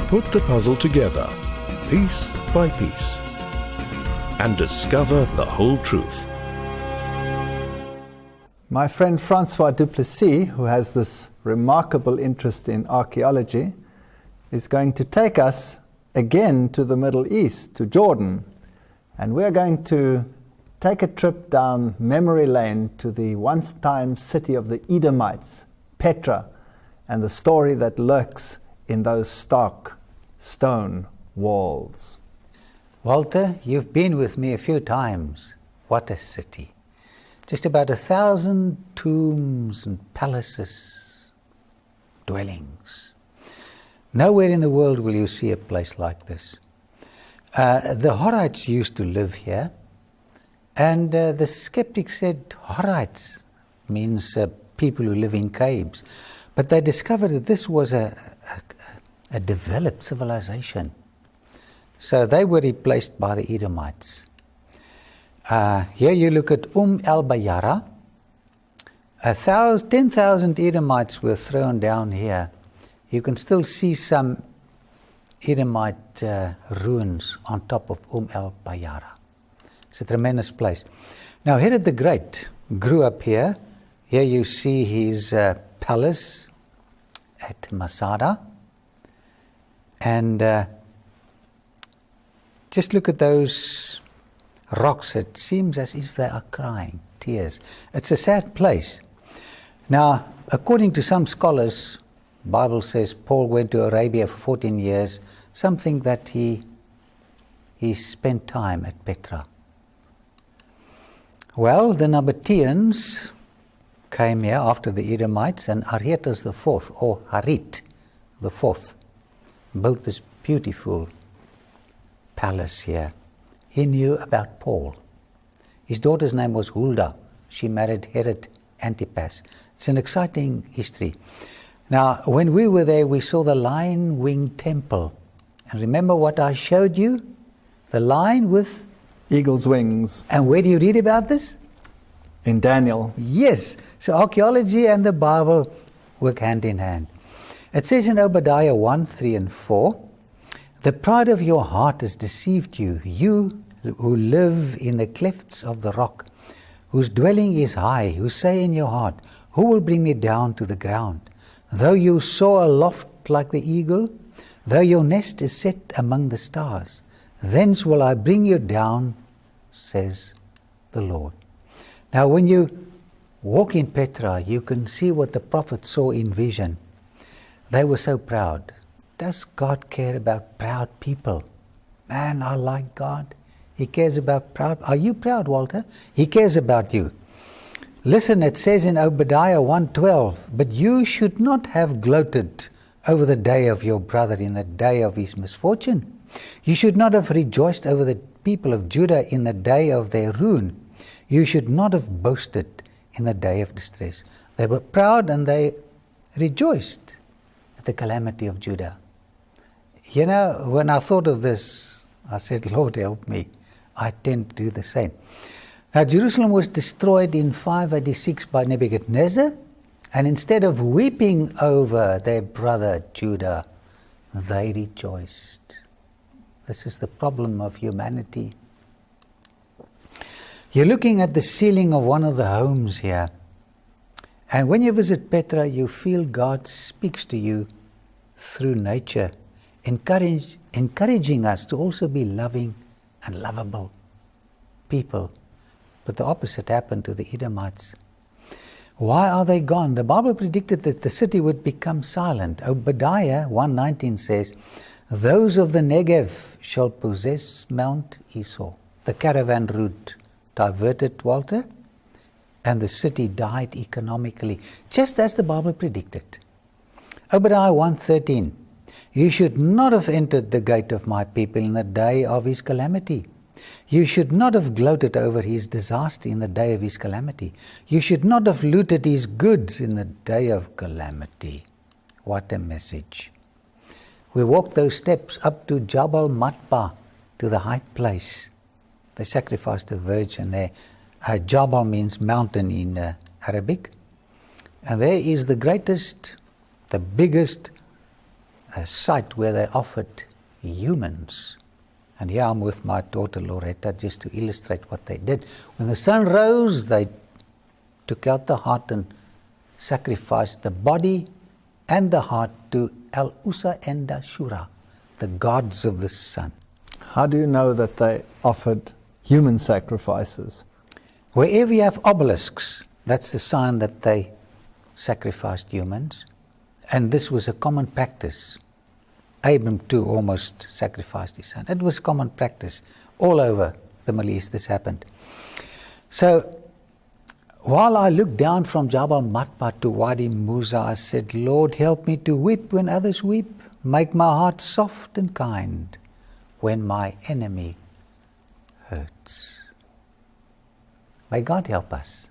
put the puzzle together, piece by piece, and discover the whole truth. My friend Francois Duplessis, who has this remarkable interest in archaeology, is going to take us again to the Middle East, to Jordan. And we're going to take a trip down memory lane to the once-time city of the Edomites, Petra, and the story that lurks in those stark stone walls. Walter, you've been with me a few times. What a city. Just about 1,000 tombs and palaces, dwellings. Nowhere in the world will you see a place like this. The Horites used to live here, and the skeptics said Horites means people who live in caves. But they discovered that this was a developed civilization. So they were replaced by the Edomites. Here you look at el-Bayara. 10,000 Edomites were thrown down here. You can still see some Edomite ruins on top of el-Bayara. It's a tremendous place. Now Herod the Great grew up here. Here you see his palace at Masada. And just look at those rocks. It seems as if they are crying tears. It's a sad place. Now, according to some scholars, the Bible says Paul went to Arabia for 14 years, something that he spent time at Petra. Well, the Nabateans came here after the Edomites, and Aretas IV, or Harit IV, built this beautiful palace here. He knew about Paul. His daughter's name was Huldah. She married Herod Antipas. It's an exciting history. Now, when we were there, we saw the lion-winged temple. And remember what I showed you? The lion with eagle's wings. And where do you read about this? In Daniel. Yes. So archaeology and the Bible work hand in hand. It says in Obadiah 1, 3 and 4, "The pride of your heart has deceived you, you who live in the clefts of the rock, whose dwelling is high, who say in your heart, who will bring me down to the ground? Though you soar aloft like the eagle, though your nest is set among the stars, thence will I bring you down, says the Lord." Now when you walk in Petra, you can see what the prophet saw in vision. They were so proud. Does God care about proud people? Man, I like God. He cares about proud. Are you proud, Walter? He cares about you. Listen, it says in Obadiah 1:12, "But you should not have gloated over the day of your brother in the day of his misfortune. You should not have rejoiced over the people of Judah in the day of their ruin. You should not have boasted in the day of distress." They were proud and they rejoiced at the calamity of Judah. You know, when I thought of this, I said, Lord, help me. I tend to do the same. Now, Jerusalem was destroyed in 586 by Nebuchadnezzar, and instead of weeping over their brother Judah, they rejoiced. This is the problem of humanity. You're looking at the ceiling of one of the homes here, and when you visit Petra, you feel God speaks to you through nature, encouraging us to also be loving and lovable people. But the opposite happened to the Edomites. Why are they gone? The Bible predicted that the city would become silent. Obadiah 1:19 says, "Those of the Negev shall possess Mount Esau." The caravan route diverted, Walter, and the city died economically, just as the Bible predicted. Obadiah 1:13, "You should not have entered the gate of my people in the day of his calamity. You should not have gloated over his disaster in the day of his calamity. You should not have looted his goods in the day of calamity." What a message. We walked those steps up to Jabal Matba, to the high place. They sacrificed a virgin there. Jabal means mountain in Arabic. And there is the greatest, the biggest a site where they offered humans. And here I'm with my daughter Loretta just to illustrate what they did. When the sun rose, they took out the heart and sacrificed the body and the heart to El Usa and Ashura, the gods of the sun. How do you know that they offered human sacrifices? Wherever you have obelisks, that's the sign that they sacrificed humans. And this was a common practice. Abram too almost sacrificed his son. It was common practice all over the Middle East. This happened. So while I looked down from Jabal Matba to Wadi Musa, I said, Lord, help me to weep when others weep. Make my heart soft and kind when my enemy hurts. May God help us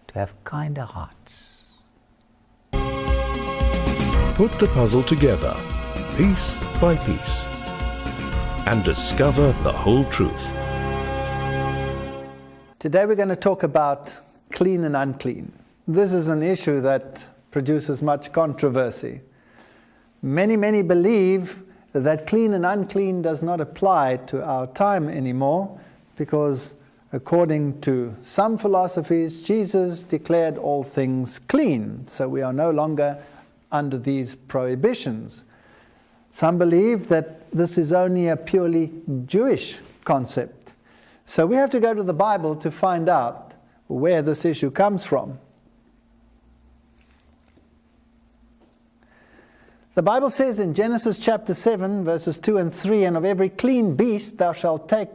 to have kinder hearts. Put the puzzle together, piece by piece, and discover the whole truth. Today we're going to talk about clean and unclean. This is an issue that produces much controversy. Many believe that clean and unclean does not apply to our time anymore because, according to some philosophies, Jesus declared all things clean, so we are no longer under these prohibitions. Some believe that this is only a purely Jewish concept. So we have to go to the Bible to find out where this issue comes from. The Bible says in Genesis chapter 7, verses 2 and 3, and of every clean beast thou shalt take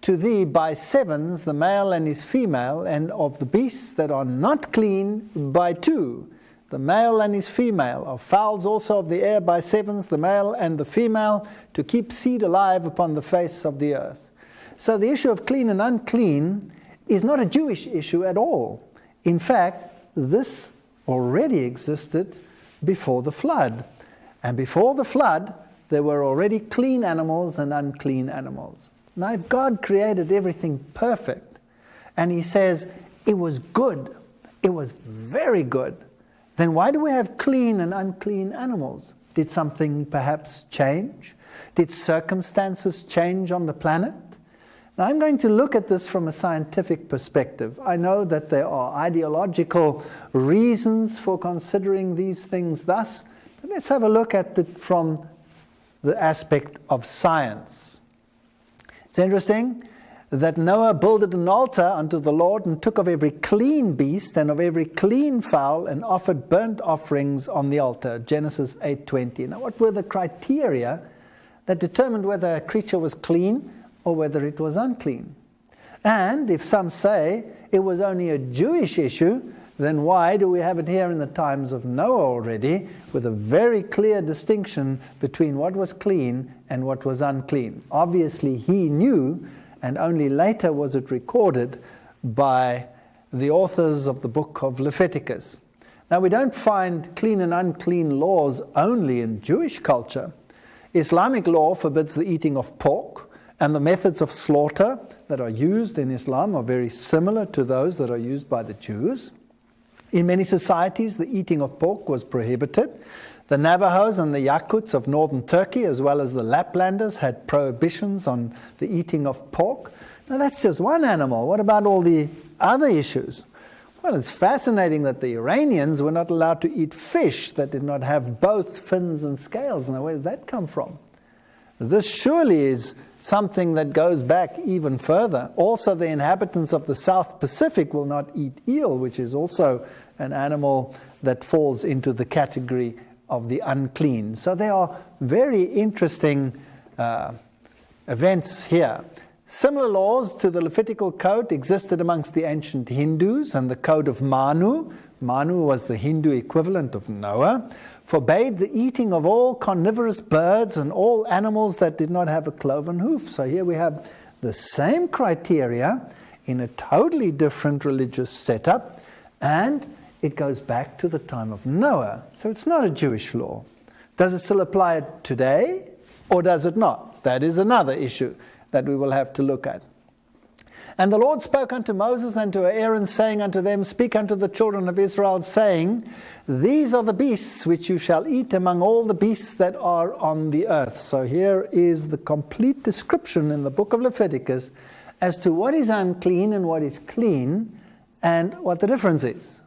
to thee by sevens the male and his female, and of the beasts that are not clean by two, the male and his female, of fowls also of the air by sevens, the male and the female, to keep seed alive upon the face of the earth. So the issue of clean and unclean is not a Jewish issue at all. In fact, this already existed before the flood. And before the flood, there were already clean animals and unclean animals. Now, if God created everything perfect, and He says it was good, it was very good, then why do we have clean and unclean animals? Did something perhaps change? Did circumstances change on the planet? Now, I'm going to look at this from a scientific perspective. I know that there are ideological reasons for considering these things thus, but let's have a look at it from the aspect of science. It's interesting that Noah builded an altar unto the Lord and took of every clean beast and of every clean fowl and offered burnt offerings on the altar. Genesis 8:20. Now, what were the criteria that determined whether a creature was clean or whether it was unclean? And if some say it was only a Jewish issue, then why do we have it here in the times of Noah already, with a very clear distinction between what was clean and what was unclean? Obviously he knew, and only later was it recorded by the authors of the book of Leviticus. Now, we don't find clean and unclean laws only in Jewish culture. Islamic law forbids the eating of pork, and the methods of slaughter that are used in Islam are very similar to those that are used by the Jews. In many societies, the eating of pork was prohibited. The Navajos and the Yakuts of northern Turkey, as well as the Laplanders, had prohibitions on the eating of pork. Now, that's just one animal. What about all the other issues? Well, it's fascinating that the Iranians were not allowed to eat fish that did not have both fins and scales. Now, where did that come from? This surely is something that goes back even further. Also, the inhabitants of the South Pacific will not eat eel, which is also an animal that falls into the category of the unclean. So there are very interesting events here. Similar laws to the Levitical code existed amongst the ancient Hindus, and the code of Manu, Manu was the Hindu equivalent of Noah, forbade the eating of all carnivorous birds and all animals that did not have a cloven hoof. So here we have the same criteria in a totally different religious setup, and it goes back to the time of Noah. So it's not a Jewish law. Does it still apply today, or does it not? That is another issue that we will have to look at. And the Lord spoke unto Moses and to Aaron, saying unto them, Speak unto the children of Israel, saying, These are the beasts which you shall eat among all the beasts that are on the earth. So here is the complete description in the book of Leviticus as to what is unclean and what is clean, and what the difference is.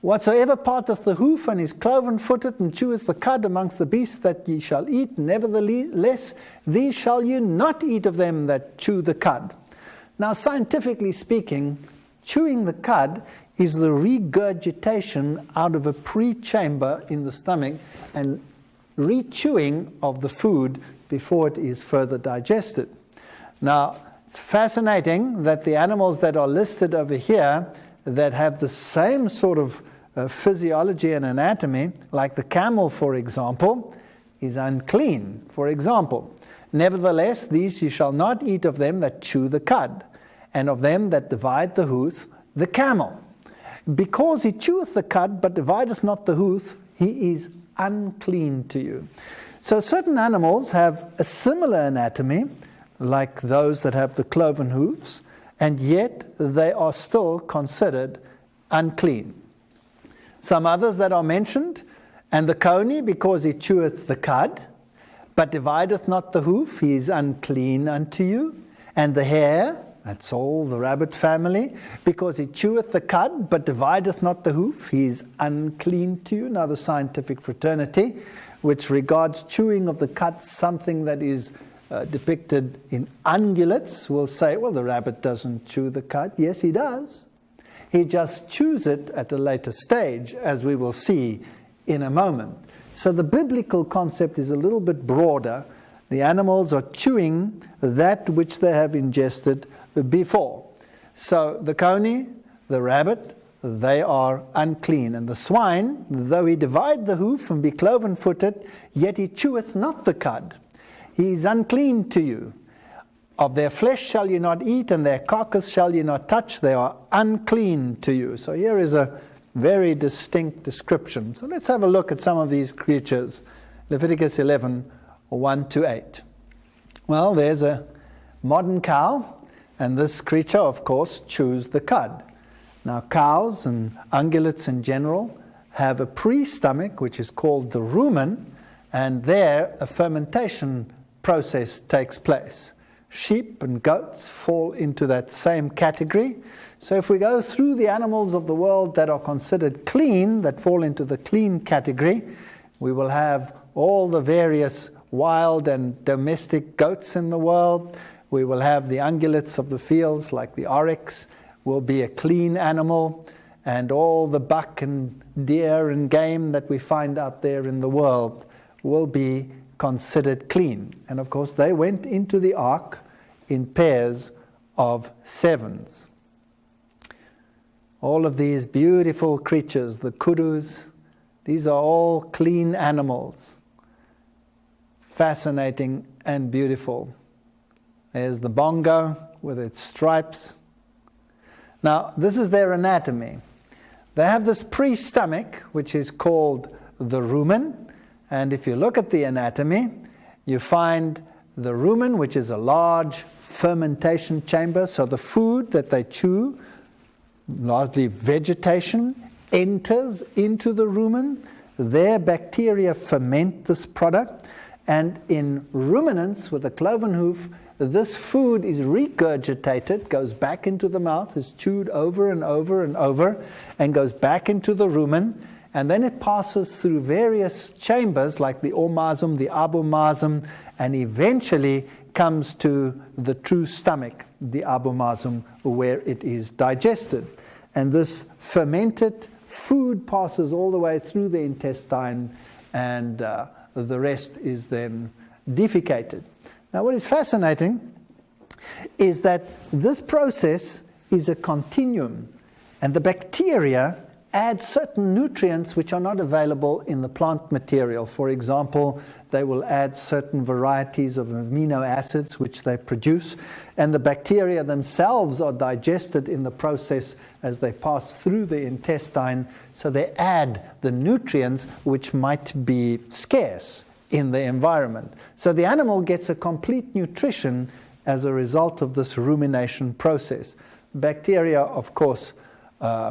Whatsoever parteth the hoof and is cloven-footed and cheweth the cud amongst the beasts that ye shall eat, nevertheless these shall you not eat of them that chew the cud. Now, scientifically speaking, chewing the cud is the regurgitation out of a pre-chamber in the stomach and re-chewing of the food before it is further digested. Now, it's fascinating that the animals that are listed over here that have the same sort of physiology and anatomy, like the camel, for example, is unclean, for example. Nevertheless, these ye shall not eat of them that chew the cud, and of them that divide the hoof, the camel. Because he cheweth the cud, but divideth not the hoof, he is unclean to you. So certain animals have a similar anatomy, like those that have the cloven hoofs, and yet they are still considered unclean. Some others that are mentioned, and the coney, because he cheweth the cud, but divideth not the hoof, he is unclean unto you. And the hare, that's all the rabbit family, because he cheweth the cud, but divideth not the hoof, he is unclean to you. Now the scientific fraternity, which regards chewing of the cud something that is depicted in ungulates, will say, well, the rabbit doesn't chew the cud. Yes, he does. He just chews it at a later stage, as we will see in a moment. So the biblical concept is a little bit broader. The animals are chewing that which they have ingested before. So the coney, the rabbit, they are unclean. And the swine, though he divide the hoof and be cloven-footed, yet he cheweth not the cud. He is unclean to you. Of their flesh shall you not eat, and their carcass shall you not touch. They are unclean to you. So here is a very distinct description. So let's have a look at some of these creatures. Leviticus 11, 1 to 8. Well, there's a modern cow, and this creature, of course, chews the cud. Now, cows and ungulates in general have a pre-stomach, which is called the rumen, and there a fermentation process takes place. Sheep and goats fall into that same category. So if we go through the animals of the world that are considered clean, that fall into the clean category, we will have all the various wild and domestic goats in the world. We will have the ungulates of the fields, like the oryx, will be a clean animal, and all the buck and deer and game that we find out there in the world will be considered clean. And of course, they went into the ark in pairs of 7s. All of these beautiful creatures, the kudus, these are all clean animals. Fascinating and beautiful. There's the bongo with its stripes. Now, this is their anatomy. They have this pre-stomach, which is called the rumen. And if you look at the anatomy, you find the rumen, which is a large fermentation chamber. So the food that they chew, largely vegetation, enters into the rumen. Their bacteria ferment this product. And in ruminants with a cloven hoof, this food is regurgitated, goes back into the mouth, is chewed over and over and over, and goes back into the rumen. And then it passes through various chambers like the omasum, the abomasum, and eventually comes to the true stomach, the abomasum, where it is digested. And this fermented food passes all the way through the intestine, and the rest is then defecated. Now, what is fascinating is that this process is a continuum, and the bacteria add certain nutrients which are not available in the plant material. For example, they will add certain varieties of amino acids which they produce, and the bacteria themselves are digested in the process as they pass through the intestine, so they add the nutrients which might be scarce in the environment. So the animal gets a complete nutrition as a result of this rumination process. Bacteria, of course,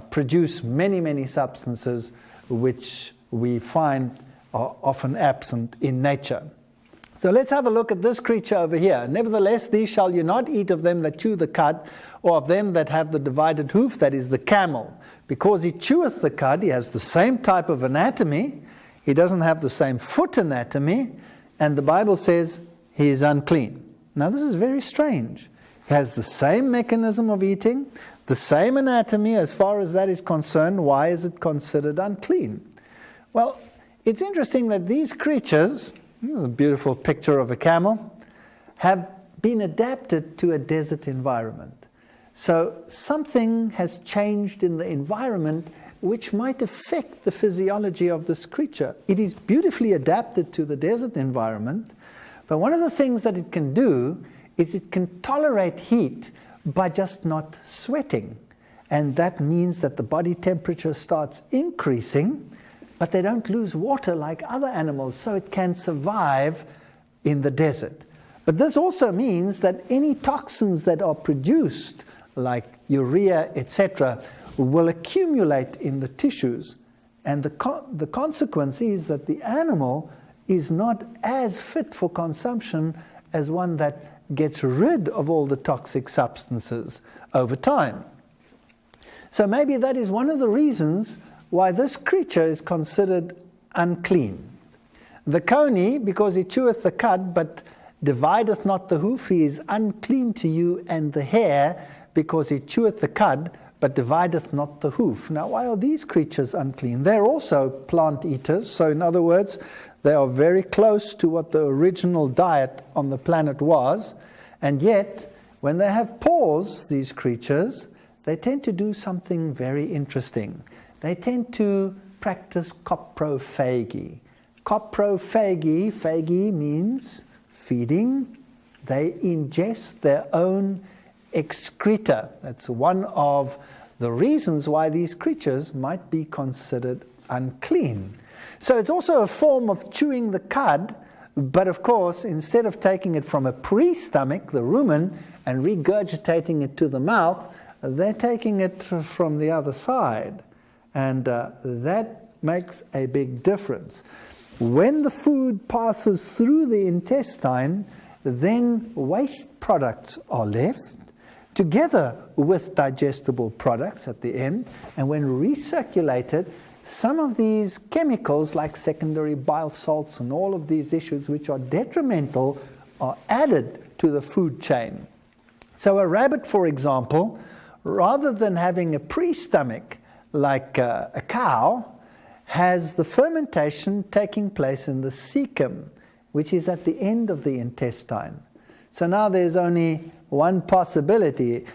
produce many, many substances which we find are often absent in nature. So let's have a look at this creature over here. Nevertheless, these shall you not eat of them that chew the cud, or of them that have the divided hoof, that is the camel. Because he cheweth the cud, he has the same type of anatomy, he doesn't have the same foot anatomy, and the Bible says he is unclean. Now this is very strange. He has the same mechanism of eating, the same anatomy as far as that is concerned. Why is it considered unclean? Well, it's interesting that these creatures, a beautiful picture of a camel, have been adapted to a desert environment. So something has changed in the environment which might affect the physiology of this creature. It is beautifully adapted to the desert environment, but one of the things that it can do is it can tolerate heat by just not sweating. And that means that the body temperature starts increasing, but they don't lose water like other animals, so it can survive in the desert. But this also means that any toxins that are produced, like urea, etc., will accumulate in the tissues. And the consequence is that the animal is not as fit for consumption as one that gets rid of all the toxic substances over time. So maybe that is one of the reasons why this creature is considered unclean. The coney, because he cheweth the cud, but divideth not the hoof, he is unclean to you, and the hare, because he cheweth the cud, but divideth not the hoof. Now, why are these creatures unclean? They're also plant eaters, so in other words, they are very close to what the original diet on the planet was, and yet, when they have paws, these creatures, they tend to do something very interesting. They tend to practice coprophagy. Coprophagy, phagy means feeding. They ingest their own excreta. That's one of the reasons why these creatures might be considered unclean. So it's also a form of chewing the cud, but of course, instead of taking it from a pre-stomach, the rumen, and regurgitating it to the mouth, they're taking it from the other side. And that makes a big difference. When the food passes through the intestine, then waste products are left, together with digestible products at the end, and when recirculated, some of these chemicals like secondary bile salts and all of these issues which are detrimental are added to the food chain. So a rabbit, for example, rather than having a pre-stomach like a cow, has the fermentation taking place in the cecum, which is at the end of the intestine. So now there's only one possibility.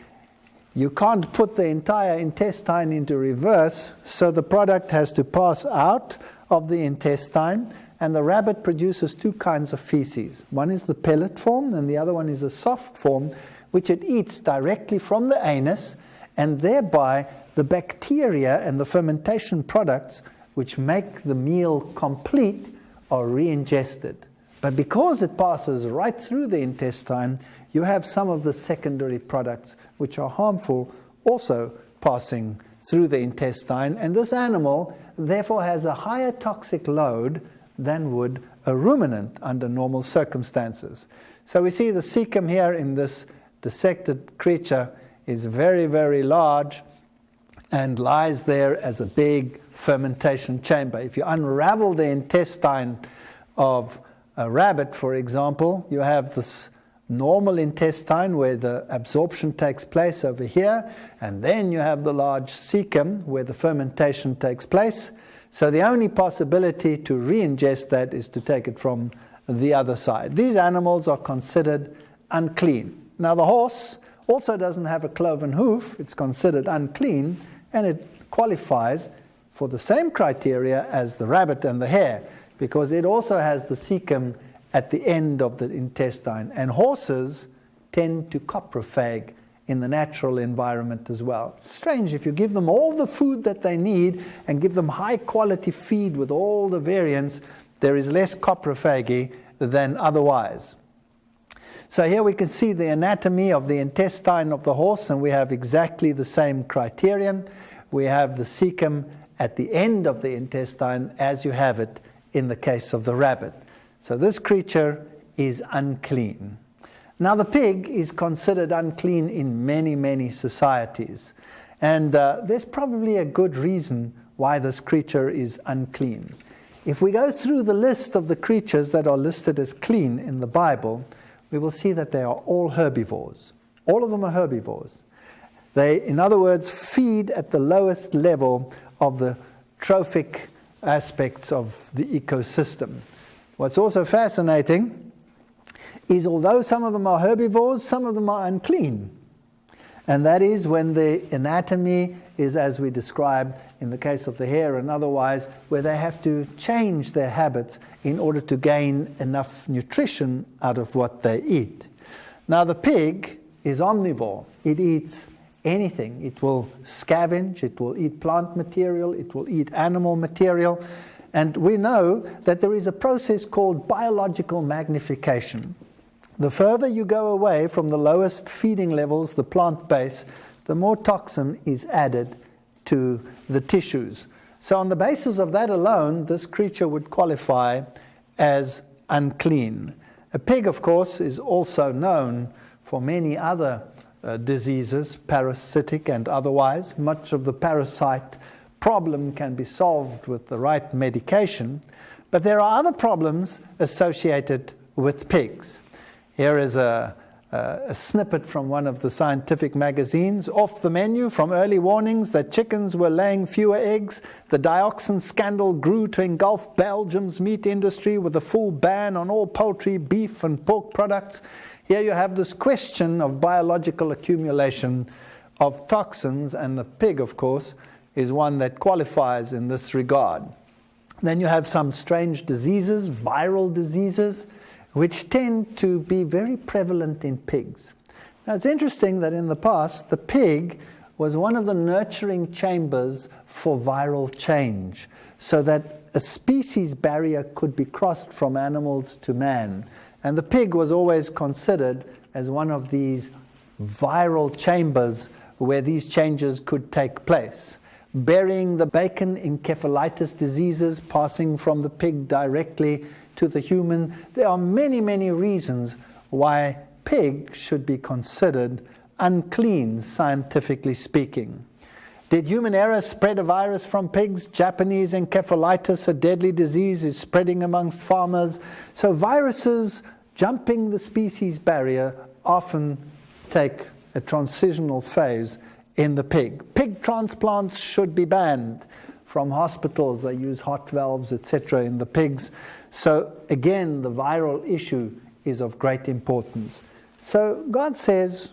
You can't put the entire intestine into reverse, so the product has to pass out of the intestine, and the rabbit produces two kinds of feces. One is the pellet form, and the other one is a soft form, which it eats directly from the anus, and thereby the bacteria and the fermentation products which make the meal complete are re-ingested. But because it passes right through the intestine, you have some of the secondary products which are harmful also passing through the intestine, and this animal therefore has a higher toxic load than would a ruminant under normal circumstances. So we see the cecum here in this dissected creature is very, very large and lies there as a big fermentation chamber. If you unravel the intestine of a rabbit, for example, you have this normal intestine where the absorption takes place over here, and then you have the large cecum where the fermentation takes place. So the only possibility to re-ingest that is to take it from the other side. These animals are considered unclean. Now the horse also doesn't have a cloven hoof. It's considered unclean, and it qualifies for the same criteria as the rabbit and the hare, because it also has the cecum at the end of the intestine. And horses tend to coprophage in the natural environment as well. It's strange, if you give them all the food that they need and give them high quality feed with all the variants, there is less coprophagy than otherwise. So here we can see the anatomy of the intestine of the horse, and we have exactly the same criterion. We have the cecum at the end of the intestine as you have it in the case of the rabbit. So this creature is unclean. Now the pig is considered unclean in many, many societies. And there's probably a good reason why this creature is unclean. If we go through the list of the creatures that are listed as clean in the Bible, we will see that they are all herbivores. All of them are herbivores. They, in other words, feed at the lowest level of the trophic aspects of the ecosystem. What's also fascinating is although some of them are herbivores, some of them are unclean. And that is when the anatomy is as we described in the case of the hare and otherwise, where they have to change their habits in order to gain enough nutrition out of what they eat. Now the pig is omnivore. It eats anything. It will scavenge, it will eat plant material, it will eat animal material. And we know that there is a process called biological magnification. The further you go away from the lowest feeding levels, the plant base, the more toxin is added to the tissues. So on the basis of that alone, this creature would qualify as unclean. A pig, of course, is also known for many other diseases, parasitic and otherwise. Much of the parasite problem can be solved with the right medication, but there are other problems associated with pigs. Here is a snippet from one of the scientific magazines. Off the menu from early warnings that chickens were laying fewer eggs, the dioxin scandal grew to engulf Belgium's meat industry with a full ban on all poultry, beef and pork products. Here you have this question of biological accumulation of toxins, and the pig, of course, is one that qualifies in this regard. Then you have some strange diseases, viral diseases, which tend to be very prevalent in pigs. Now it's interesting that in the past, the pig was one of the nurturing chambers for viral change, so that a species barrier could be crossed from animals to man. And the pig was always considered as one of these viral chambers where these changes could take place. Burying the bacon, encephalitis diseases passing from the pig directly to the human. There are many, many reasons why pig should be considered unclean, scientifically speaking. Did human error spread a virus from pigs? Japanese encephalitis, a deadly disease, is spreading amongst farmers. So viruses jumping the species barrier often take a transitional phase in the pig. Pig transplants should be banned from hospitals. They use heart valves, etc. in the pigs. So again, the viral issue is of great importance. So God says,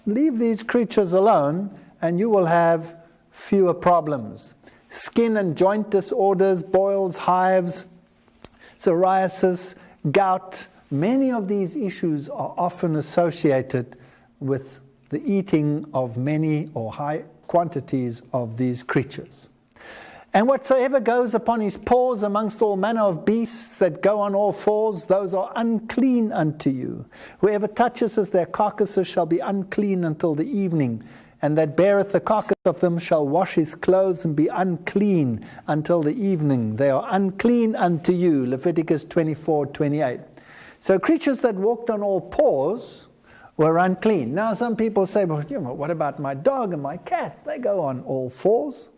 leave these creatures alone and you will have fewer problems. Skin and joint disorders, boils, hives, psoriasis, gout, many of these issues are often associated with the eating of many or high quantities of these creatures. And whatsoever goes upon his paws amongst all manner of beasts that go on all fours, those are unclean unto you. Whoever touches their carcasses shall be unclean until the evening, and that beareth the carcass of them shall wash his clothes and be unclean until the evening. They are unclean unto you. Leviticus 24:28. So creatures that walked on all fours were unclean. Now some people say, well, what about my dog and my cat? They go on all fours.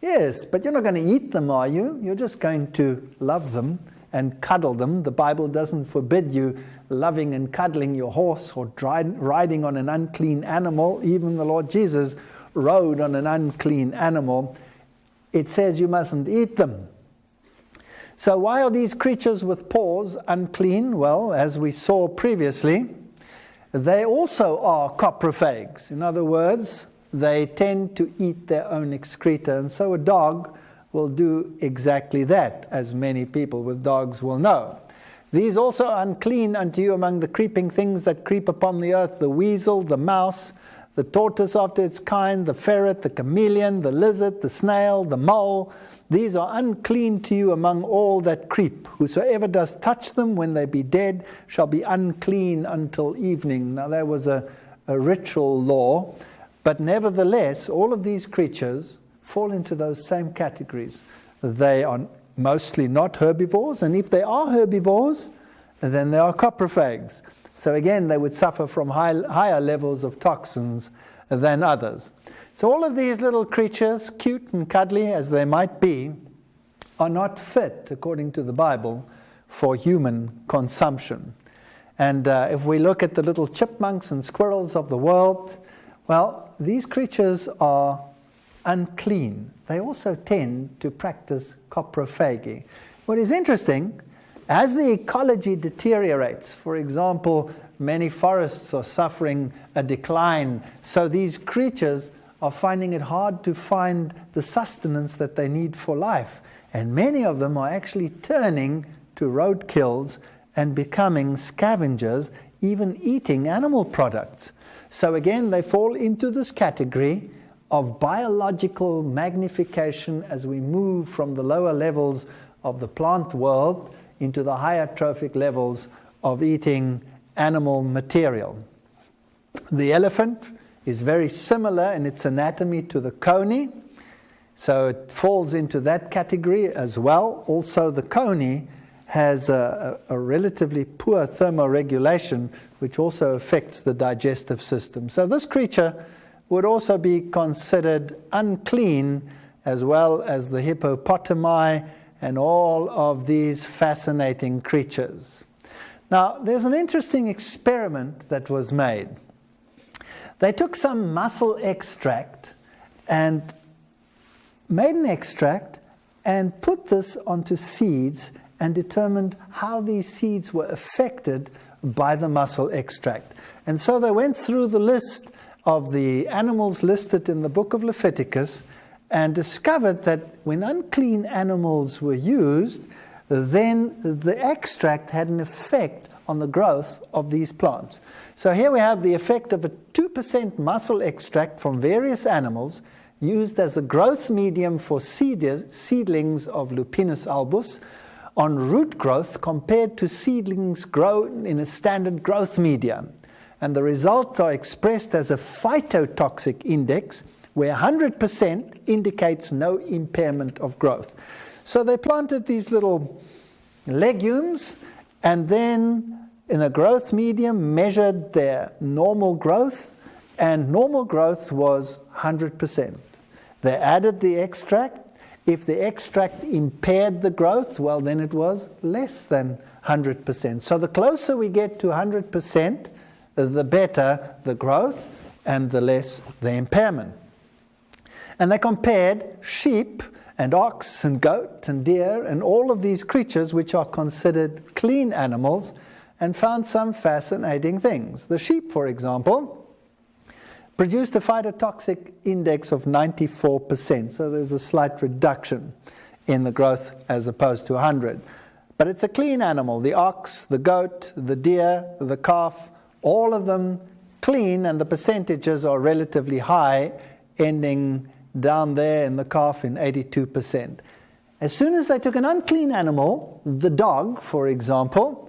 Yes, but you're not going to eat them, are you? You're just going to love them and cuddle them. The Bible doesn't forbid you loving and cuddling your horse or riding on an unclean animal. Even the Lord Jesus rode on an unclean animal. It says you mustn't eat them. So why are these creatures with paws unclean? Well, as we saw previously, they also are coprophages. In other words, they tend to eat their own excreta, and so a dog will do exactly that, as many people with dogs will know. These also are unclean unto you among the creeping things that creep upon the earth, the weasel, the mouse, the tortoise after its kind, the ferret, the chameleon, the lizard, the snail, the mole. These are unclean to you among all that creep. Whosoever does touch them when they be dead shall be unclean until evening. Now that was a ritual law, but nevertheless, all of these creatures fall into those same categories. They are mostly not herbivores, and if they are herbivores, then they are coprophags. So again, they would suffer from higher levels of toxins than others. So all of these little creatures, cute and cuddly as they might be, are not fit, according to the Bible, for human consumption. And if we look at the little chipmunks and squirrels of the world, well, these creatures are unclean. They also tend to practice coprophagy. What is interesting, as the ecology deteriorates, for example, many forests are suffering a decline, so these creatures are finding it hard to find the sustenance that they need for life. And many of them are actually turning to roadkills and becoming scavengers, even eating animal products. So again, they fall into this category of biological magnification as we move from the lower levels of the plant world into the higher trophic levels of eating animal material. The elephant is very similar in its anatomy to the coney, so it falls into that category as well. Also, the coney has a relatively poor thermoregulation, which also affects the digestive system. So this creature would also be considered unclean, as well as the hippopotami and all of these fascinating creatures. Now, there's an interesting experiment that was made. They took some mussel extract and made an extract and put this onto seeds and determined how these seeds were affected by the mussel extract. And so they went through the list of the animals listed in the book of Leviticus and discovered that when unclean animals were used, then the extract had an effect on the growth of these plants. So here we have the effect of a 2% mussel extract from various animals used as a growth medium for seedlings of Lupinus albus on root growth compared to seedlings grown in a standard growth medium. And the results are expressed as a phytotoxic index, where 100% indicates no impairment of growth. So they planted these little legumes and then in a growth medium measured their normal growth, and normal growth was 100%. They added the extract. If the extract impaired the growth, well, then it was less than 100%. So the closer we get to 100%, the better the growth and the less the impairment. And they compared sheep and ox and goat and deer and all of these creatures which are considered clean animals, and found some fascinating things. The sheep, for example, produced a phytotoxic index of 94%, so there's a slight reduction in the growth as opposed to 100. But it's a clean animal. The ox, the goat, the deer, the calf, all of them clean, and the percentages are relatively high, ending down there in the calf in 82%. As soon as they took an unclean animal, the dog, for example,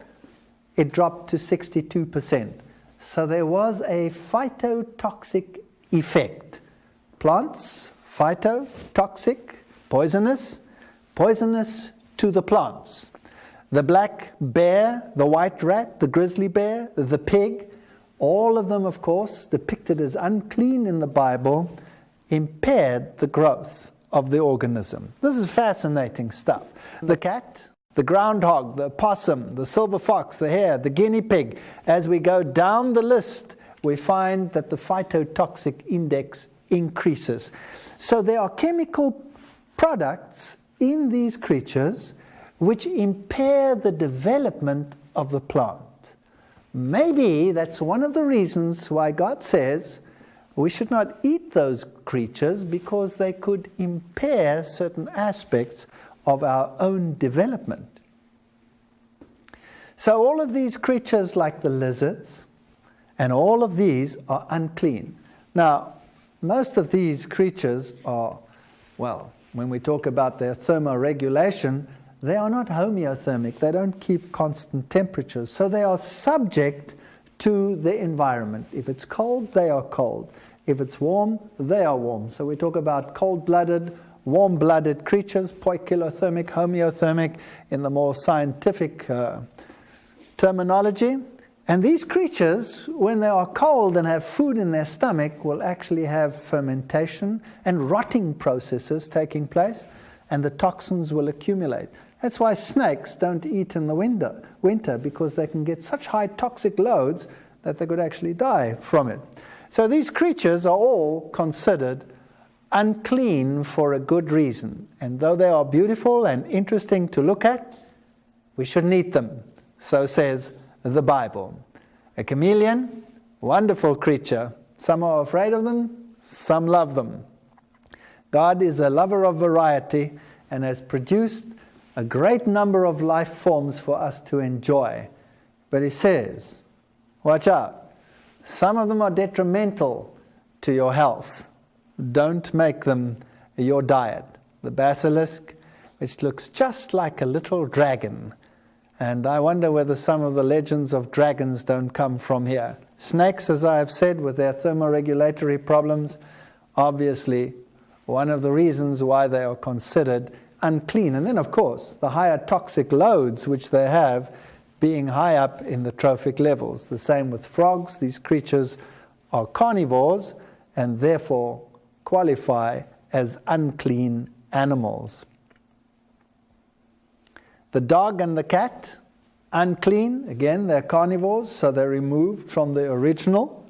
it dropped to 62%. So there was a phytotoxic effect. Plants, phytotoxic, poisonous, poisonous to the plants. The black bear, the white rat, the grizzly bear, the pig, all of them, of course, depicted as unclean in the Bible, impaired the growth of the organism. This is fascinating stuff. The cat, the groundhog, the opossum, the silver fox, the hare, the guinea pig. As we go down the list, we find that the phytotoxic index increases. So there are chemical products in these creatures which impair the development of the plant. Maybe that's one of the reasons why God says we should not eat those creatures, because they could impair certain aspects of our own development. So all of these creatures, like the lizards, and all of these are unclean. Now, most of these creatures are, well, when we talk about their thermoregulation, they are not homeothermic. They don't keep constant temperatures. So they are subject to the environment. If it's cold, they are cold. If it's warm, they are warm. So we talk about cold-blooded, warm-blooded creatures, poikilothermic, homeothermic, in the more scientific terminology. And these creatures, when they are cold and have food in their stomach, will actually have fermentation and rotting processes taking place, and the toxins will accumulate. That's why snakes don't eat in the winter, because they can get such high toxic loads that they could actually die from it. So these creatures are all considered unclean for a good reason. And though they are beautiful and interesting to look at, we shouldn't eat them. So says the Bible. A chameleon, wonderful creature. Some are afraid of them, some love them. God is a lover of variety and has produced a great number of life forms for us to enjoy. But he says, watch out. Some of them are detrimental to your health. Don't make them your diet. The basilisk, which looks just like a little dragon. And I wonder whether some of the legends of dragons don't come from here. Snakes, as I have said, with their thermoregulatory problems, obviously one of the reasons why they are considered unclean. And then, of course, the higher toxic loads which they have being high up in the trophic levels. The same with frogs. These creatures are carnivores and therefore qualify as unclean animals. The dog and the cat, unclean. Again, they're carnivores, so they're removed from the original.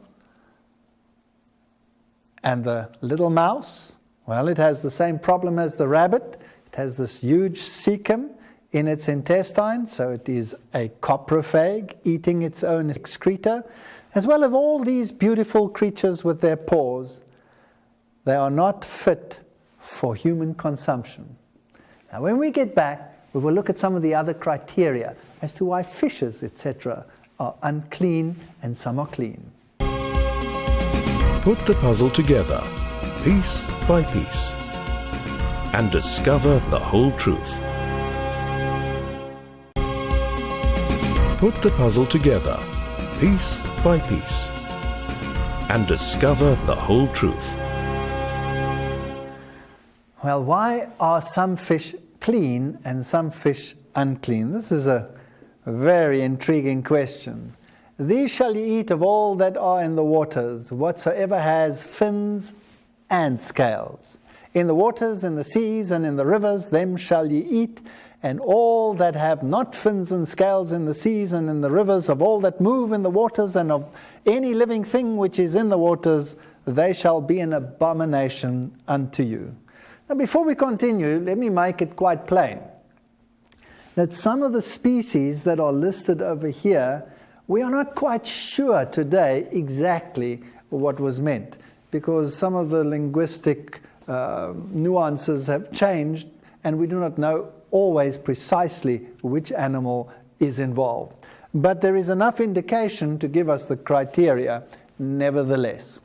And the little mouse, well, it has the same problem as the rabbit. It has this huge cecum in its intestine, so it is a coprophage, eating its own excreta, as well as all these beautiful creatures with their paws. They are not fit for human consumption. Now, when we get back, we will look at some of the other criteria as to why fishes, etc., are unclean and some are clean. Put the puzzle together, piece by piece, and discover the whole truth. Put the puzzle together, piece by piece, and discover the whole truth. Well, why are some fish clean and some fish unclean? This is a very intriguing question. These shall ye eat of all that are in the waters, whatsoever has fins and scales. In the waters, in the seas, and in the rivers, them shall ye eat, and all that have not fins and scales in the seas and in the rivers, of all that move in the waters, and of any living thing which is in the waters, they shall be an abomination unto you. Now, before we continue, let me make it quite plain that some of the species that are listed over here, we are not quite sure today exactly what was meant, because some of the linguistic nuances have changed, and we do not know always precisely which animal is involved. But there is enough indication to give us the criteria nevertheless.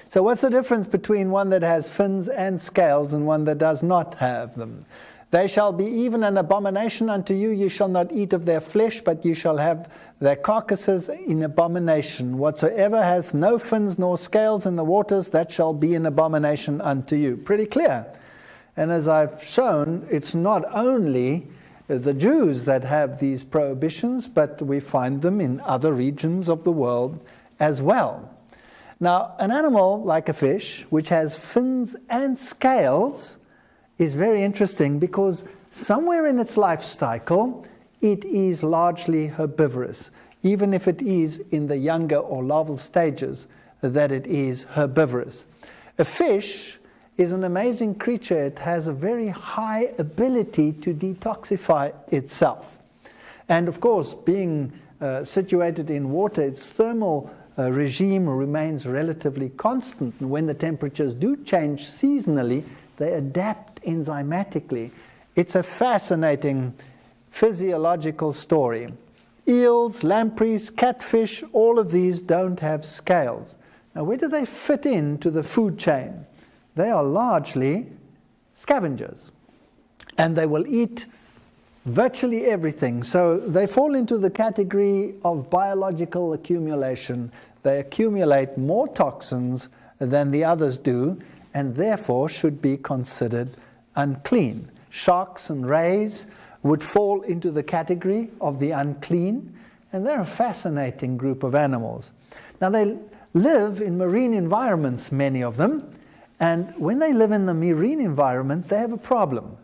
So what's the difference between one that has fins and scales and one that does not have them? They shall be even an abomination unto you. You shall not eat of their flesh, but you shall have their carcasses in abomination. Whatsoever hath no fins nor scales in the waters, that shall be an abomination unto you. Pretty clear. And as I've shown, it's not only the Jews that have these prohibitions, but we find them in other regions of the world as well. Now, an animal like a fish, which has fins and scales, is very interesting because somewhere in its life cycle, it is largely herbivorous, even if it is in the younger or larval stages that it is herbivorous. A fish is an amazing creature. It has a very high ability to detoxify itself. And of course, being situated in water, its thermal regime remains relatively constant. And when the temperatures do change seasonally, they adapt enzymatically. It's a fascinating physiological story. Eels, lampreys, catfish, all of these don't have scales. Now, where do they fit into the food chain? They are largely scavengers, and they will eat virtually everything. So they fall into the category of biological accumulation. They accumulate more toxins than the others do, and therefore should be considered unclean. Sharks and rays would fall into the category of the unclean, and they're a fascinating group of animals. Now, they live in marine environments, many of them, and when they live in the marine environment, they have a problem.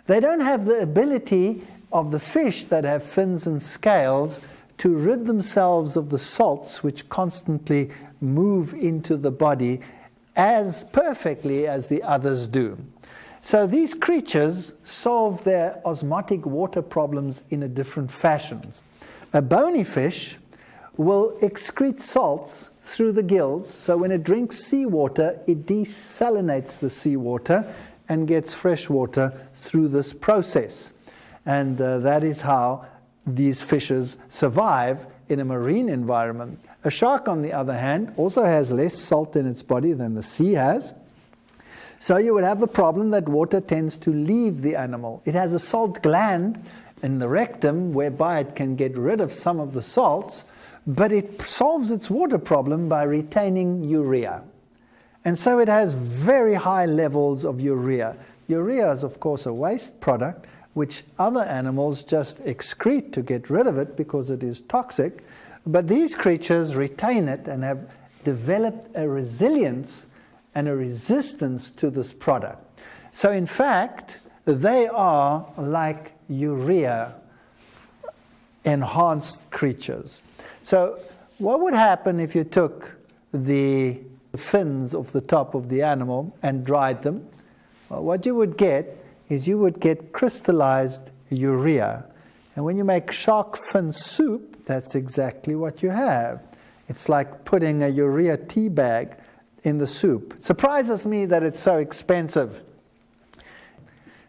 They don't have the ability of the fish that have fins and scales to rid themselves of the salts which constantly move into the body as perfectly as the others do. So these creatures solve their osmotic water problems in a different fashions. A bony fish will excrete salts through the gills, so when it drinks seawater, it desalinates the seawater and gets fresh water through this process. And that is how these fishes survive in a marine environment. A shark, on the other hand, also has less salt in its body than the sea has. So you would have the problem that water tends to leave the animal. It has a salt gland in the rectum whereby it can get rid of some of the salts, but it solves its water problem by retaining urea. And so it has very high levels of urea. Urea is, of course, a waste product which other animals just excrete to get rid of it because it is toxic. But these creatures retain it and have developed a resilience and a resistance to this product. So in fact, they are like urea enhanced creatures. So what would happen if you took the fins off the top of the animal and dried them? Well, what you would get is you would get crystallized urea. And when you make shark fin soup, that's exactly what you have. It's like putting a urea tea bag in the soup. It surprises me that it's so expensive.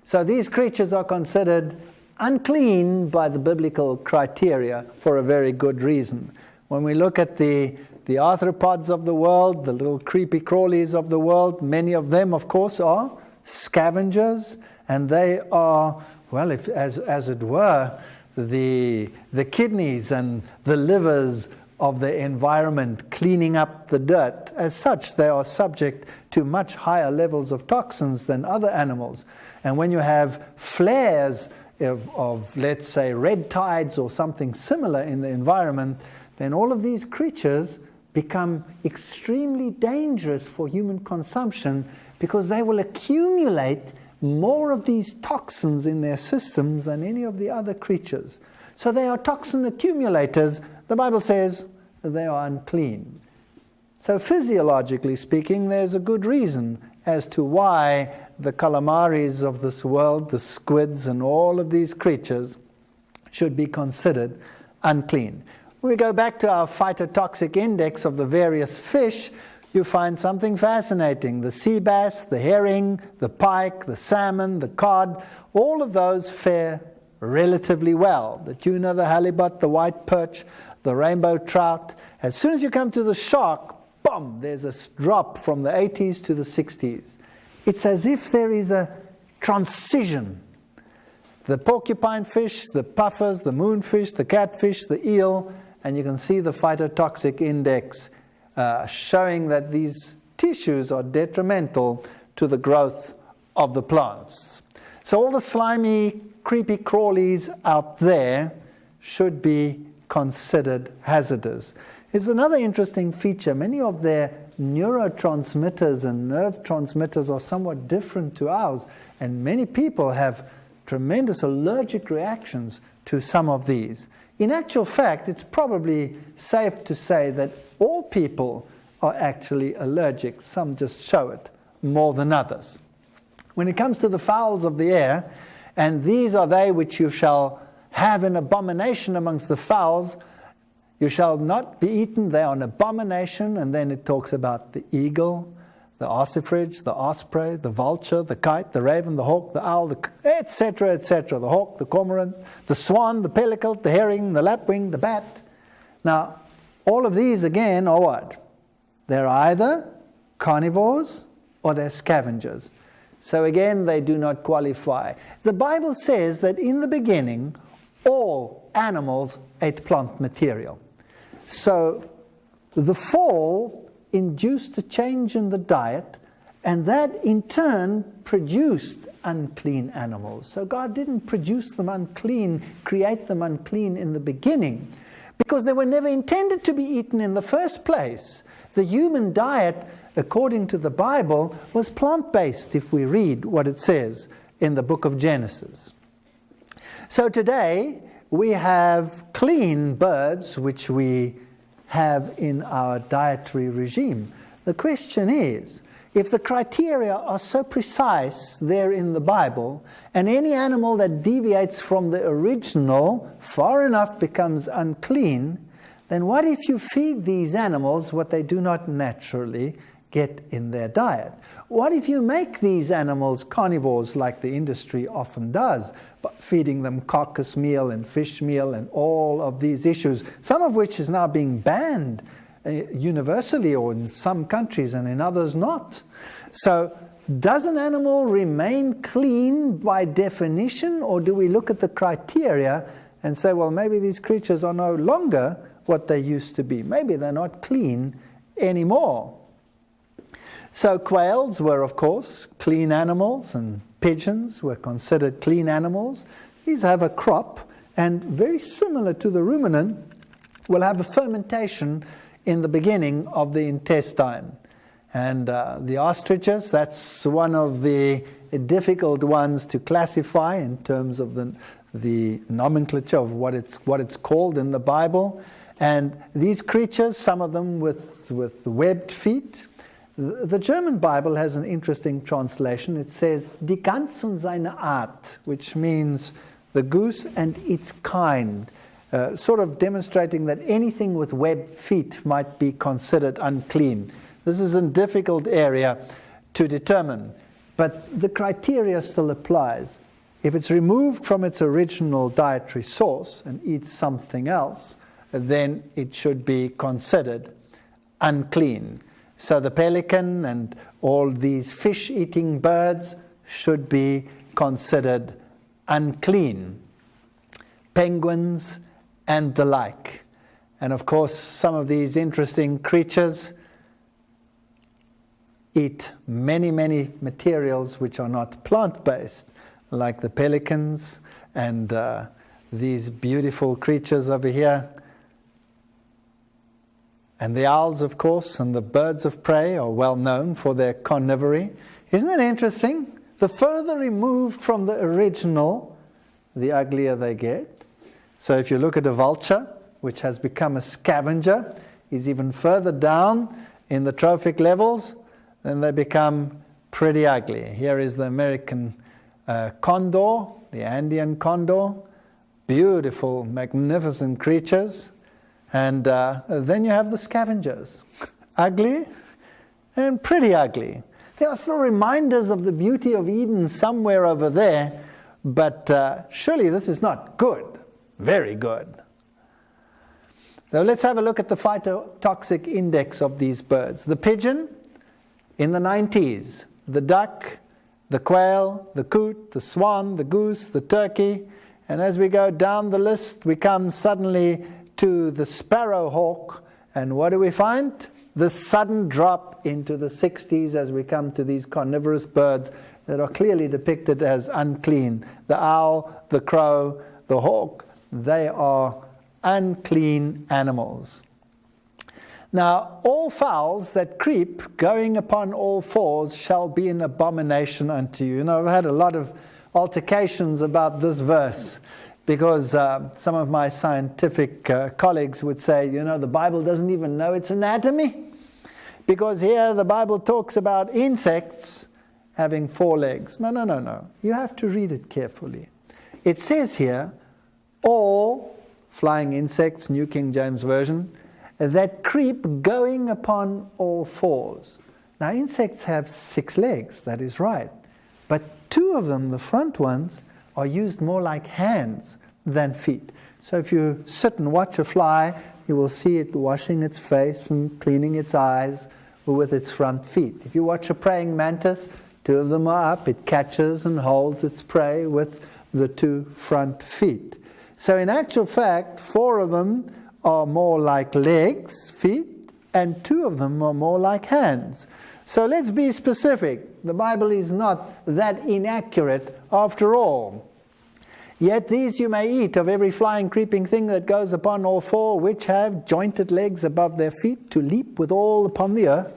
So these creatures are considered unclean by the biblical criteria for a very good reason. When we look at the arthropods of the world, the little creepy crawlies of the world, many of them, of course, are scavengers, and they are, well, as it were, the kidneys and the livers of the environment, cleaning up the dirt. As such, they are subject to much higher levels of toxins than other animals. And when you have flares of, let's say, red tides or something similar in the environment, then all of these creatures become extremely dangerous for human consumption because they will accumulate more of these toxins in their systems than any of the other creatures. So they are toxin accumulators. The Bible says they are unclean. So physiologically speaking, there's a good reason as to why the calamaris of this world, the squids and all of these creatures should be considered unclean. When we go back to our phytotoxic index of the various fish, you find something fascinating. The sea bass, the herring, the pike, the salmon, the cod, all of those fare relatively well. The tuna, the halibut, the white perch, the rainbow trout. As soon as you come to the shark, boom, there's a drop from the 80s to the 60s. It's as if there is a transition. The porcupine fish, the puffers, the moonfish, the catfish, the eel, and you can see the phytotoxic index showing that these tissues are detrimental to the growth of the plants. So all the slimy, creepy crawlies out there should be considered hazardous. There's another interesting feature. Many of their neurotransmitters and nerve transmitters are somewhat different to ours, and many people have tremendous allergic reactions to some of these. In actual fact, it's probably safe to say that all people are actually allergic. Some just show it more than others. When it comes to the fowls of the air, and these are they which you shall have an abomination amongst the fowls, you shall not be eaten, they are an abomination. And then it talks about the eagle, the ossifrage, the osprey, the vulture, the kite, the raven, the hawk, the owl, etc., etc. The hawk, the cormorant, the swan, the pelican, the herring, the lapwing, the bat. Now, all of these again are what? They're either carnivores or they're scavengers. So again, they do not qualify. The Bible says that in the beginning, all animals ate plant material. So the fall induced a change in the diet, and that in turn produced unclean animals. So God didn't produce them unclean, create them unclean in the beginning, because they were never intended to be eaten in the first place. The human diet, according to the Bible, was plant-based, if we read what it says in the book of Genesis. So today, we have clean birds, which we have in our dietary regime. The question is, if the criteria are so precise there in the Bible, and any animal that deviates from the original far enough becomes unclean, then what if you feed these animals what they do not naturally get in their diet? What if you make these animals carnivores like the industry often does, but feeding them carcass meal and fish meal and all of these issues, some of which is now being banned universally or in some countries and in others not. So does an animal remain clean by definition, or do we look at the criteria and say, well, maybe these creatures are no longer what they used to be. Maybe they're not clean anymore. So quails were, of course, clean animals, and pigeons were considered clean animals. These have a crop, and very similar to the ruminant, will have a fermentation in the beginning of the intestine. And the ostriches, that's one of the difficult ones to classify in terms of the nomenclature of what it's called in the Bible. And these creatures, some of them with webbed feet. The German Bible has an interesting translation. It says, Die Gans und seine Art, which means the goose and its kind. Sort of demonstrating that anything with webbed feet might be considered unclean. This is a difficult area to determine, but the criteria still applies. If it's removed from its original dietary source and eats something else, then it should be considered unclean. So the pelican and all these fish-eating birds should be considered unclean. Penguins and the like. And of course, some of these interesting creatures eat many, many materials which are not plant-based, like the pelicans and these beautiful creatures over here. And the owls, of course, and the birds of prey are well known for their carnivory. Isn't it interesting? The further removed from the original, the uglier they get. So if you look at a vulture, which has become a scavenger, is even further down in the trophic levels, then they become pretty ugly. Here is the American condor, the Andean condor. Beautiful, magnificent creatures. And then you have the scavengers. Ugly and pretty ugly. There are still reminders of the beauty of Eden somewhere over there, but surely this is not good. Very good. So let's have a look at the phytotoxic index of these birds. The pigeon in the 90s, the duck, the quail, the coot, the swan, the goose, the turkey, and as we go down the list, we come suddenly to the sparrowhawk, and what do we find? The sudden drop into the 60s as we come to these carnivorous birds that are clearly depicted as unclean. The owl, the crow, the hawk, they are unclean animals. Now, all fowls that creep, going upon all fours, shall be an abomination unto you. You know, I've had a lot of altercations about this verse, because some of my scientific colleagues would say, you know, the Bible doesn't even know its anatomy, because here the Bible talks about insects having 4 legs. No. You have to read it carefully. It says here, all flying insects, New King James Version, that creep going upon all fours. Now, insects have 6 legs, that is right. But 2 of them, the front ones, are used more like hands than feet. So if you sit and watch a fly, you will see it washing its face and cleaning its eyes with its front feet. If you watch a praying mantis, 2 of them are up. It catches and holds its prey with the 2 front feet. So in actual fact, 4 of them are more like legs, feet, and 2 of them are more like hands. So let's be specific. The Bible is not that inaccurate after all. Yet these you may eat of every flying, creeping thing that goes upon all 4, which have jointed legs above their feet, to leap withal upon the earth.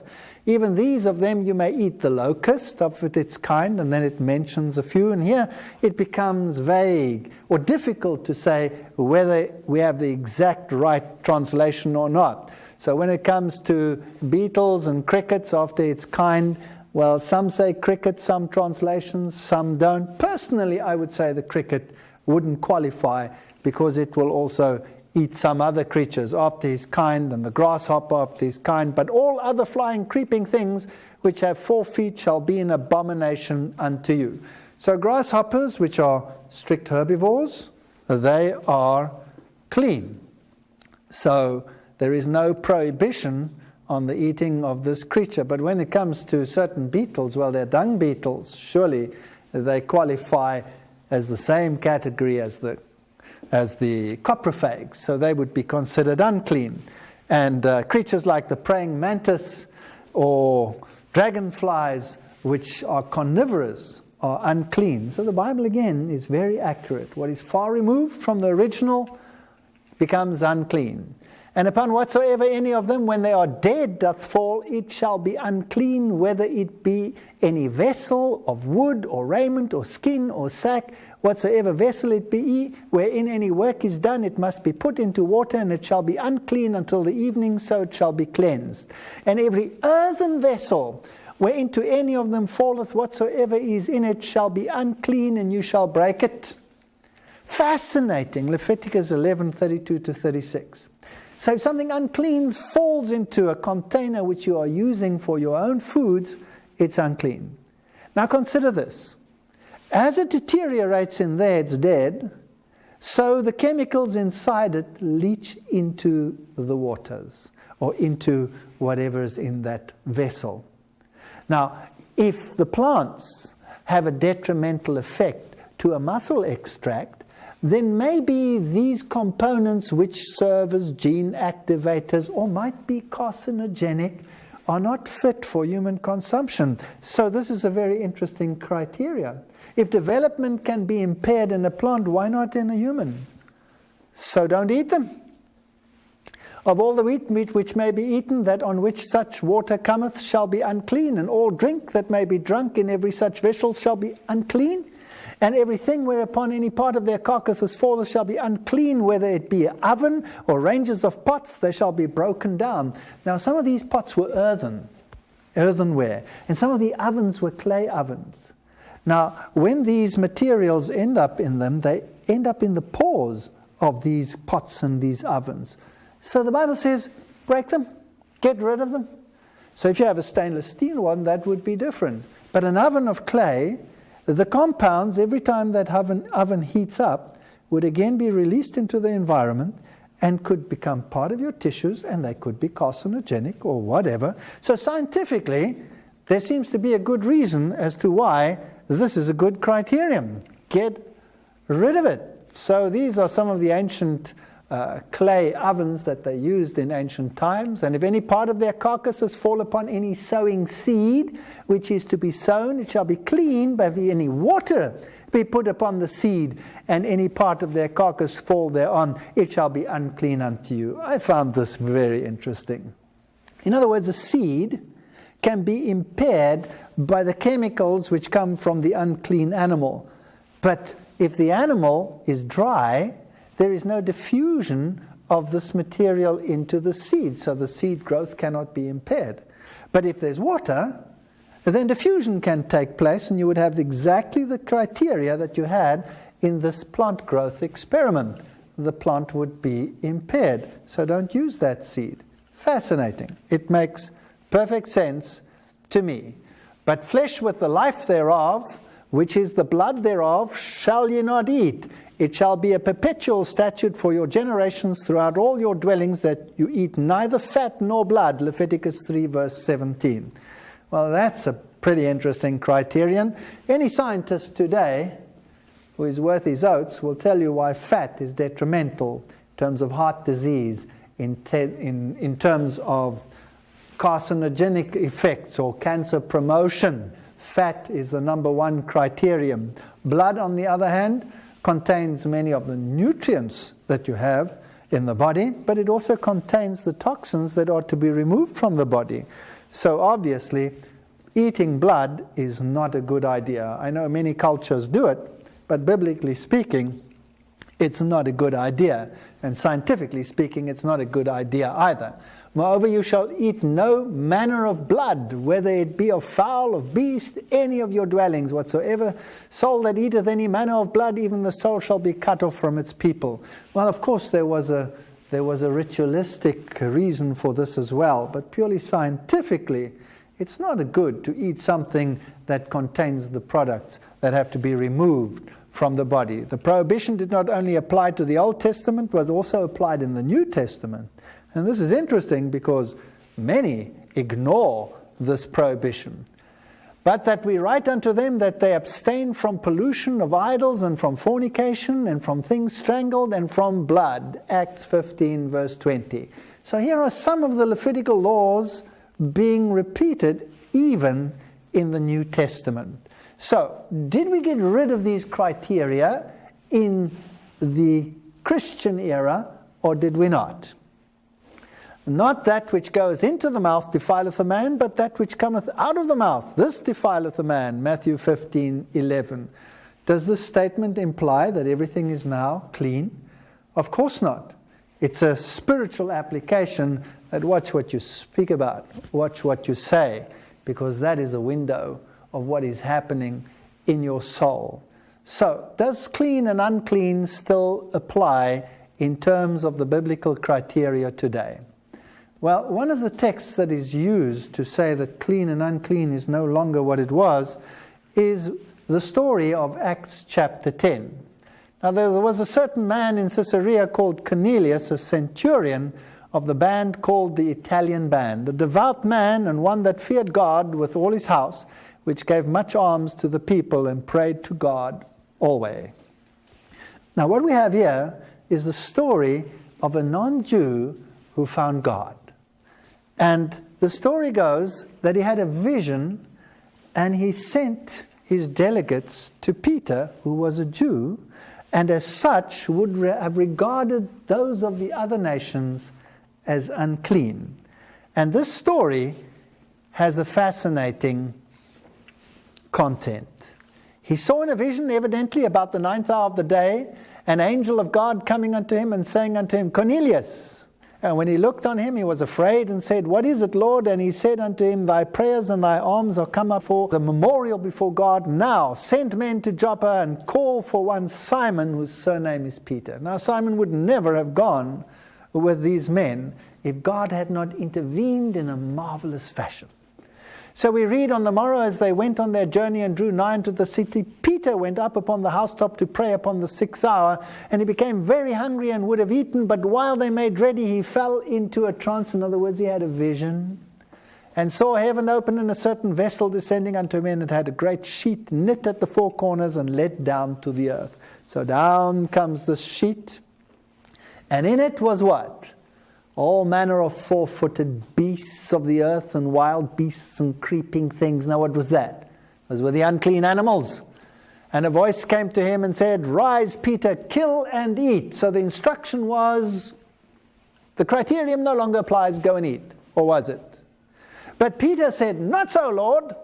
Even these of them you may eat, the locust of its kind, and then it mentions a few, and here it becomes vague or difficult to say whether we have the exact right translation or not. So when it comes to beetles and crickets after its kind, well, some say cricket, some translations, some don't. Personally, I would say the cricket wouldn't qualify, because it will also eat some other creatures after his kind, and the grasshopper after his kind. But all other flying, creeping things which have 4 feet shall be an abomination unto you. So grasshoppers, which are strict herbivores, they are clean. So there is no prohibition on the eating of this creature. But when it comes to certain beetles, well, they're dung beetles. Surely they qualify as the same category as the coprophages, so they would be considered unclean. And creatures like the praying mantis or dragonflies, which are carnivorous, are unclean. So the Bible again is very accurate. What is far removed from the original becomes unclean. And upon whatsoever any of them, when they are dead, doth fall, it shall be unclean, whether it be any vessel of wood or raiment or skin or sack, whatsoever vessel it be, wherein any work is done, it must be put into water, and it shall be unclean until the evening, so it shall be cleansed. And every earthen vessel, whereinto any of them falleth, whatsoever is in it, shall be unclean, and you shall break it. Fascinating. Leviticus 11:32-36. So if something unclean falls into a container which you are using for your own foods, it's unclean. Now consider this. As it deteriorates in there, it's dead, so the chemicals inside it leach into the waters or into whatever is in that vessel. Now, if the plants have a detrimental effect to a mussel extract, then maybe these components which serve as gene activators or might be carcinogenic are not fit for human consumption. So this is a very interesting criteria. If development can be impaired in a plant, why not in a human? So don't eat them. Of all the wheat meat which may be eaten, that on which such water cometh shall be unclean, and all drink that may be drunk in every such vessel shall be unclean. And everything whereupon any part of their carcass falleth shall be unclean, whether it be an oven or ranges of pots, they shall be broken down. Now some of these pots were earthenware, and some of the ovens were clay ovens. Now when these materials end up in them, they end up in the pores of these pots and these ovens. So the Bible says, break them, get rid of them. So if you have a stainless steel one, that would be different. But an oven of clay, the compounds, every time that oven heats up, would again be released into the environment and could become part of your tissues, and they could be carcinogenic or whatever. So scientifically, there seems to be a good reason as to why this is a good criterion. Get rid of it. So these are some of the ancient clay ovens that they used in ancient times. And if any part of their carcasses fall upon any sowing seed, which is to be sown, it shall be clean. But if any water be put upon the seed, and any part of their carcass fall thereon, it shall be unclean unto you. I found this very interesting. In other words, a seed can be impaired by the chemicals which come from the unclean animal. But if the animal is dry, there is no diffusion of this material into the seed, so the seed growth cannot be impaired. But if there's water, then diffusion can take place, and you would have exactly the criteria that you had in this plant growth experiment. The plant would be impaired, so don't use that seed. Fascinating. It makes perfect sense to me. But flesh with the life thereof, which is the blood thereof, shall ye not eat. It shall be a perpetual statute for your generations throughout all your dwellings, that you eat neither fat nor blood. Leviticus 3 verse 17. Well, that's a pretty interesting criterion. Any scientist today who is worth his oats will tell you why fat is detrimental in terms of heart disease, in terms of carcinogenic effects or cancer promotion. Fat is the number one criterion. Blood, on the other hand, contains many of the nutrients that you have in the body, but it also contains the toxins that are to be removed from the body. So obviously, eating blood is not a good idea. I know many cultures do it, but biblically speaking, it's not a good idea. And scientifically speaking, it's not a good idea either. Moreover, you shall eat no manner of blood, whether it be of fowl, of beast, any of your dwellings whatsoever. Soul that eateth any manner of blood, even the soul shall be cut off from its people. Well, of course, there was a ritualistic reason for this as well, but purely scientifically, it's not good to eat something that contains the products that have to be removed from the body. The prohibition did not only apply to the Old Testament, but also applied in the New Testament. And this is interesting because many ignore this prohibition. But that we write unto them that they abstain from pollution of idols and from fornication and from things strangled and from blood. Acts 15 verse 20. So here are some of the Levitical laws being repeated even in the New Testament. So, did we get rid of these criteria in the Christian era, or did we not? Not that which goes into the mouth defileth a man, but that which cometh out of the mouth, this defileth a man. Matthew 15:11. Does this statement imply that everything is now clean? Of course not. It's a spiritual application that watch what you speak about, watch what you say, because that is a window of what is happening in your soul. So, does clean and unclean still apply in terms of the biblical criteria today? Well, one of the texts that is used to say that clean and unclean is no longer what it was is the story of Acts chapter 10. Now, there was a certain man in Caesarea called Cornelius, a centurion of the band called the Italian Band, a devout man and one that feared God with all his house, which gave much alms to the people and prayed to God always. Now, what we have here is the story of a non-Jew who found God. And the story goes that he had a vision and he sent his delegates to Peter, who was a Jew, and as such would have regarded those of the other nations as unclean. And this story has a fascinating content. He saw in a vision, evidently about the 9th hour of the day, an angel of God coming unto him and saying unto him, Cornelius. And when he looked on him, he was afraid and said, What is it, Lord? And he said unto him, Thy prayers and thy alms are come up for the memorial before God. Now send men to Joppa and call for one Simon, whose surname is Peter. Now Simon would never have gone with these men if God had not intervened in a marvelous fashion. So we read, on the morrow as they went on their journey and drew nigh unto the city, Peter went up upon the housetop to pray upon the 6th hour, and he became very hungry and would have eaten, but while they made ready, he fell into a trance. In other words, he had a vision, and saw heaven open and a certain vessel descending unto him, and it had a great sheet knit at the four corners and let down to the earth. So down comes this sheet, and in it was what? All manner of four-footed beasts of the earth and wild beasts and creeping things. Now what was that? Those were the unclean animals. And a voice came to him and said, Rise, Peter, kill and eat. So the instruction was, the criterion no longer applies, go and eat. Or was it? But Peter said, Not so, Lord.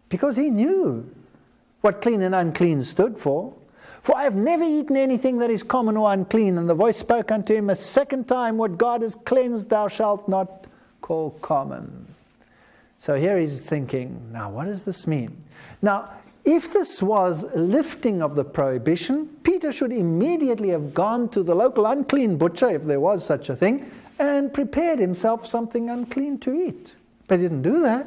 Because he knew what clean and unclean stood for. For I have never eaten anything that is common or unclean. And the voice spoke unto him a second time, What God has cleansed thou shalt not call common. So here he's thinking, now what does this mean? Now, if this was a lifting of the prohibition, Peter should immediately have gone to the local unclean butcher, if there was such a thing, and prepared himself something unclean to eat. But he didn't do that.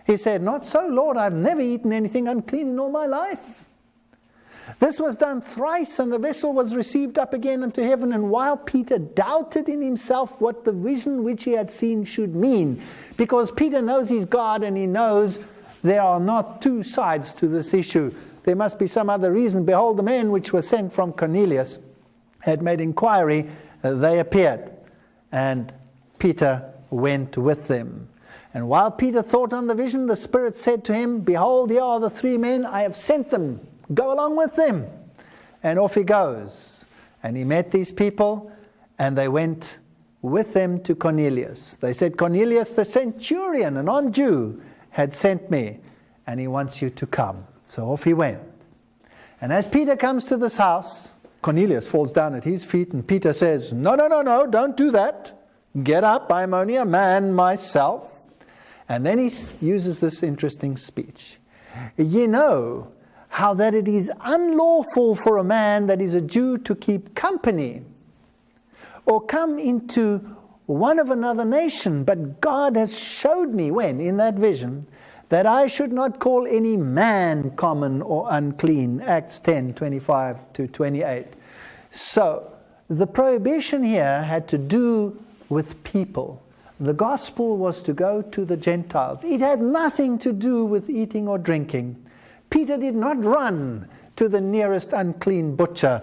He said, "Not so, Lord, I've never eaten anything unclean in all my life." This was done thrice, and the vessel was received up again into heaven. And while Peter doubted in himself what the vision which he had seen should mean, because Peter knows his God and he knows there are not two sides to this issue. There must be some other reason. Behold, the men which were sent from Cornelius had made inquiry. They appeared, and Peter went with them. And while Peter thought on the vision, the Spirit said to him, "Behold, here are the 3 men. I have sent them. Go along with them." And off he goes. And he met these people, and they went with them to Cornelius. They said, "Cornelius the centurion, a non-Jew, had sent me, and he wants you to come." So off he went. And as Peter comes to this house, Cornelius falls down at his feet, and Peter says, No, don't do that. Get up, I'm only a man myself. And then he uses this interesting speech. "Ye know how that it is unlawful for a man that is a Jew to keep company or come into one of another nation. But God has showed me," when? In that vision, "that I should not call any man common or unclean." Acts 10:25-28. So the prohibition here had to do with people. The gospel was to go to the Gentiles. It had nothing to do with eating or drinking. Peter did not run to the nearest unclean butcher.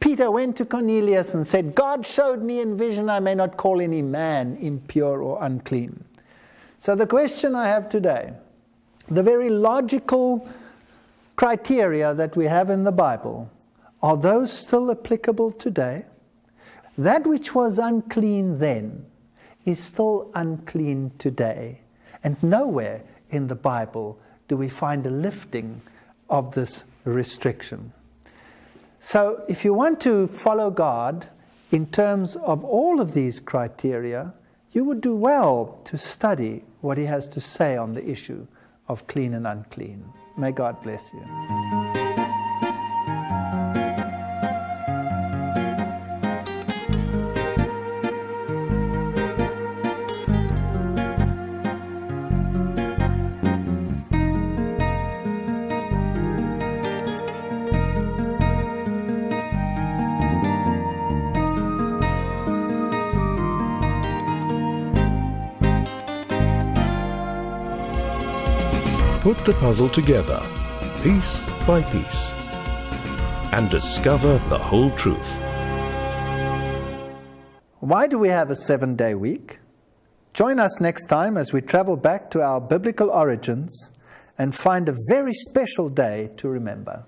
Peter went to Cornelius and said, "God showed me in vision I may not call any man impure or unclean." So the question I have today, the very logical criteria that we have in the Bible, are those still applicable today? That which was unclean then is still unclean today. And nowhere in the Bible do we find a lifting of this restriction. So if you want to follow God in terms of all of these criteria, you would do well to study what he has to say on the issue of clean and unclean. May God bless you. Put the puzzle together, piece by piece, and discover the whole truth. Why do we have a 7-day week? Join us next time as we travel back to our biblical origins and find a very special day to remember.